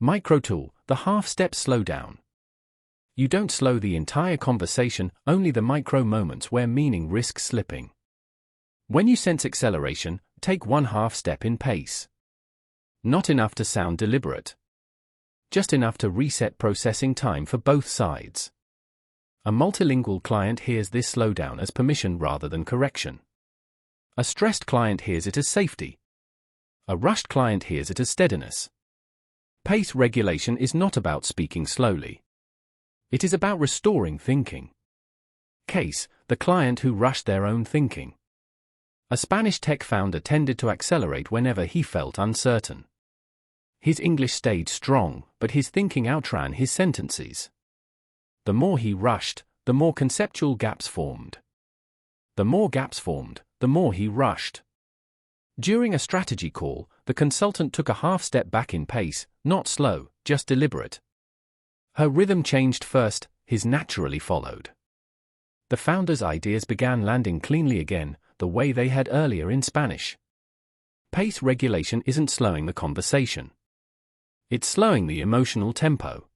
Micro tool, the half-step slowdown. You don't slow the entire conversation, only the micro moments where meaning risks slipping. When you sense acceleration, take one half step in pace. Not enough to sound deliberate. Just enough to reset processing time for both sides. A multilingual client hears this slowdown as permission rather than correction. A stressed client hears it as safety. A rushed client hears it as steadiness. Pace regulation is not about speaking slowly. It is about restoring thinking. Case, the client who rushed their own thinking. A Spanish tech founder tended to accelerate whenever he felt uncertain. His English stayed strong, but his thinking outran his sentences. The more he rushed, the more conceptual gaps formed. The more gaps formed, the more he rushed. During a strategy call, the consultant took a half step back in pace, not slow, just deliberate. Her rhythm changed first, his naturally followed. The founder's ideas began landing cleanly again, the way they had earlier in Spanish. Pace regulation isn't slowing the conversation. It's slowing the emotional tempo.